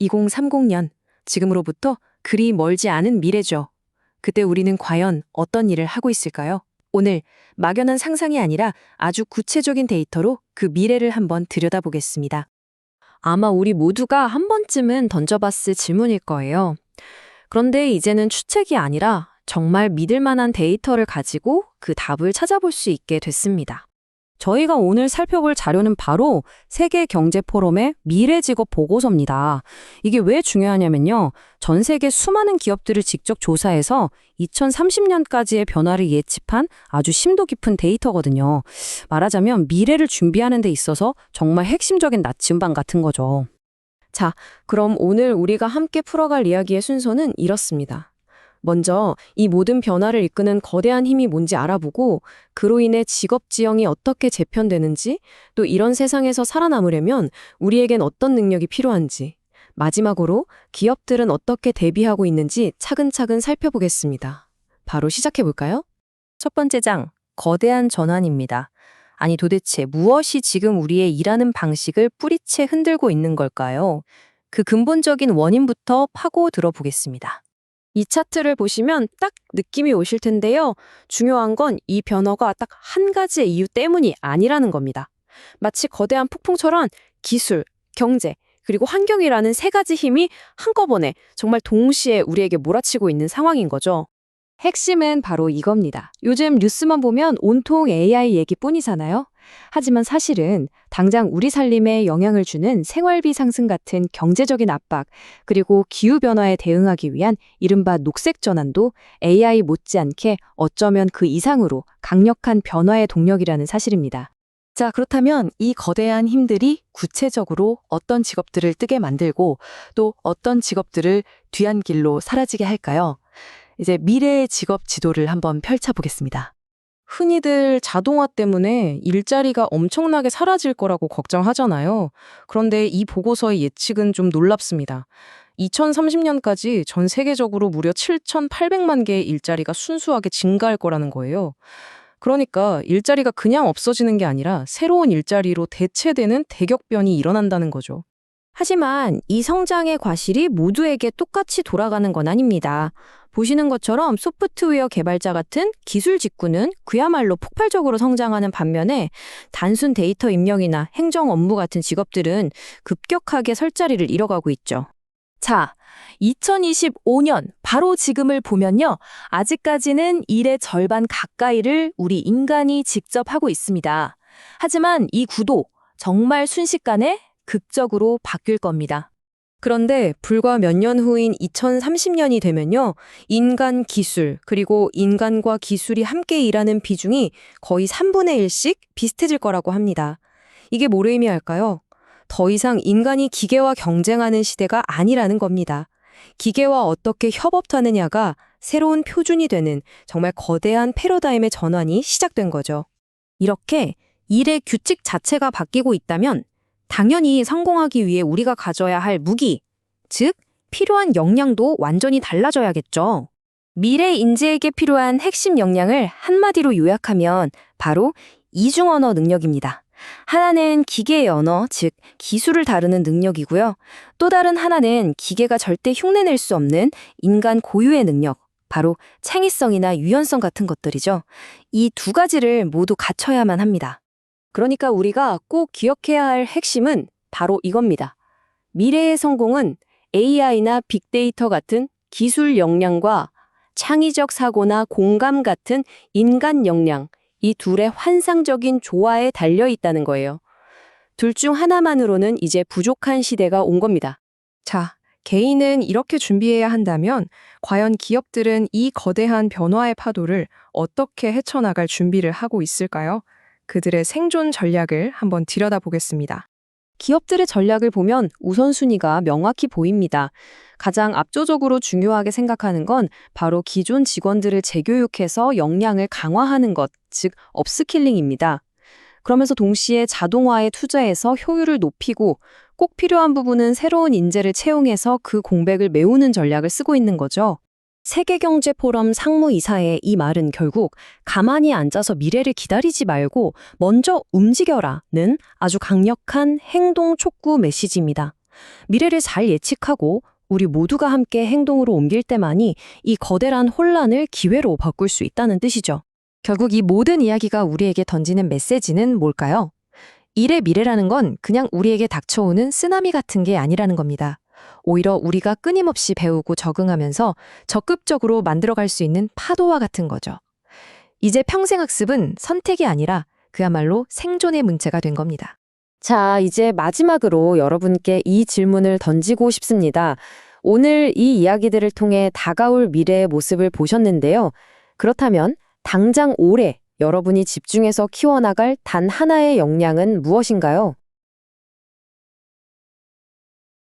2030년, 지금으로부터 그리 멀지 않은 미래죠. 그때 우리는 과연 어떤 일을 하고 있을까요? 오늘 막연한 상상이 아니라 아주 구체적인 데이터로 그 미래를 한번 들여다보겠습니다. 아마 우리 모두가 한 번쯤은 던져봤을 질문일 거예요. 그런데 이제는 추측이 아니라 정말 믿을 만한 데이터를 가지고 그 답을 찾아볼 수 있게 됐습니다. 저희가 오늘 살펴볼 자료는 바로 세계경제포럼의 미래직업 보고서입니다. 이게 왜 중요하냐면요. 전 세계 수많은 기업들을 직접 조사해서 2030년까지의 변화를 예측한 아주 심도 깊은 데이터거든요. 말하자면 미래를 준비하는 데 있어서 정말 핵심적인 나침반 같은 거죠. 자, 그럼 오늘 우리가 함께 풀어갈 이야기의 순서는 이렇습니다. 먼저 이 모든 변화를 이끄는 거대한 힘이 뭔지 알아보고 그로 인해 직업 지형이 어떻게 재편되는지, 또 이런 세상에서 살아남으려면 우리에겐 어떤 능력이 필요한지, 마지막으로 기업들은 어떻게 대비하고 있는지 차근차근 살펴보겠습니다. 바로 시작해볼까요? 첫 번째 장, 거대한 전환입니다. 아니 도대체 무엇이 지금 우리의 일하는 방식을 뿌리채 흔들고 있는 걸까요? 그 근본적인 원인부터 파고 들어보겠습니다. 이 차트를 보시면 딱 느낌이 오실 텐데요. 중요한 건 이 변화가 딱 한 가지의 이유 때문이 아니라는 겁니다. 마치 거대한 폭풍처럼 기술, 경제, 그리고 환경이라는 세 가지 힘이 한꺼번에 정말 동시에 우리에게 몰아치고 있는 상황인 거죠. 핵심은 바로 이겁니다. 요즘 뉴스만 보면 온통 AI 얘기뿐이잖아요. 하지만 사실은 당장 우리 살림에 영향을 주는 생활비 상승 같은 경제적인 압박, 그리고 기후변화에 대응하기 위한 이른바 녹색 전환도 AI 못지않게 어쩌면 그 이상으로 강력한 변화의 동력이라는 사실입니다. 자, 그렇다면 이 거대한 힘들이 구체적으로 어떤 직업들을 뜨게 만들고 또 어떤 직업들을 뒤안길로 사라지게 할까요? 이제 미래의 직업 지도를 한번 펼쳐보겠습니다. 흔히들 자동화 때문에 일자리가 엄청나게 사라질 거라고 걱정하잖아요. 그런데 이 보고서의 예측은 좀 놀랍습니다. 2030년까지 전 세계적으로 무려 7,800만 개의 일자리가 순수하게 증가할 거라는 거예요. 그러니까 일자리가 그냥 없어지는 게 아니라 새로운 일자리로 대체되는 대격변이 일어난다는 거죠. 하지만 이 성장의 과실이 모두에게 똑같이 돌아가는 건 아닙니다. 보시는 것처럼 소프트웨어 개발자 같은 기술 직군은 그야말로 폭발적으로 성장하는 반면에 단순 데이터 입력이나 행정 업무 같은 직업들은 급격하게 설 자리를 잃어가고 있죠. 자, 2025년, 바로 지금을 보면요. 아직까지는 일의 절반 가까이를 우리 인간이 직접 하고 있습니다. 하지만 이 구도, 정말 순식간에 극적으로 바뀔 겁니다. 그런데 불과 몇 년 후인 2030년이 되면요. 인간 기술, 그리고 인간과 기술이 함께 일하는 비중이 거의 3분의 1씩 비슷해질 거라고 합니다. 이게 뭐를 의미할까요? 더 이상 인간이 기계와 경쟁하는 시대가 아니라는 겁니다. 기계와 어떻게 협업하느냐가 새로운 표준이 되는 정말 거대한 패러다임의 전환이 시작된 거죠. 이렇게 일의 규칙 자체가 바뀌고 있다면 당연히 성공하기 위해 우리가 가져야 할 무기, 즉 필요한 역량도 완전히 달라져야겠죠. 미래 인재에게 필요한 핵심 역량을 한마디로 요약하면 바로 이중 언어 능력입니다. 하나는 기계의 언어, 즉 기술을 다루는 능력이고요. 또 다른 하나는 기계가 절대 흉내낼 수 없는 인간 고유의 능력, 바로 창의성이나 유연성 같은 것들이죠. 이 두 가지를 모두 갖춰야만 합니다. 그러니까 우리가 꼭 기억해야 할 핵심은 바로 이겁니다. 미래의 성공은 AI나 빅데이터 같은 기술 역량과 창의적 사고나 공감 같은 인간 역량, 이 둘의 환상적인 조화에 달려 있다는 거예요. 둘 중 하나만으로는 이제 부족한 시대가 온 겁니다. 자, 개인은 이렇게 준비해야 한다면 과연 기업들은 이 거대한 변화의 파도를 어떻게 헤쳐나갈 준비를 하고 있을까요? 그들의 생존 전략을 한번 들여다보겠습니다. 기업들의 전략을 보면 우선순위가 명확히 보입니다. 가장 압도적으로 중요하게 생각하는 건 바로 기존 직원들을 재교육해서 역량을 강화하는 것, 즉 업스킬링입니다. 그러면서 동시에 자동화에 투자해서 효율을 높이고 꼭 필요한 부분은 새로운 인재를 채용해서 그 공백을 메우는 전략을 쓰고 있는 거죠. 세계경제포럼 상무이사의 이 말은 결국 가만히 앉아서 미래를 기다리지 말고 먼저 움직여라는 아주 강력한 행동 촉구 메시지입니다. 미래를 잘 예측하고 우리 모두가 함께 행동으로 옮길 때만이 이 거대한 혼란을 기회로 바꿀 수 있다는 뜻이죠. 결국 이 모든 이야기가 우리에게 던지는 메시지는 뭘까요? 일의 미래라는 건 그냥 우리에게 닥쳐오는 쓰나미 같은 게 아니라는 겁니다. 오히려 우리가 끊임없이 배우고 적응하면서 적극적으로 만들어갈 수 있는 파도와 같은 거죠. 이제 평생학습은 선택이 아니라 그야말로 생존의 문제가 된 겁니다. 자, 이제 마지막으로 여러분께 이 질문을 던지고 싶습니다. 오늘 이 이야기들을 통해 다가올 미래의 모습을 보셨는데요. 그렇다면 당장 올해 여러분이 집중해서 키워나갈 단 하나의 역량은 무엇인가요?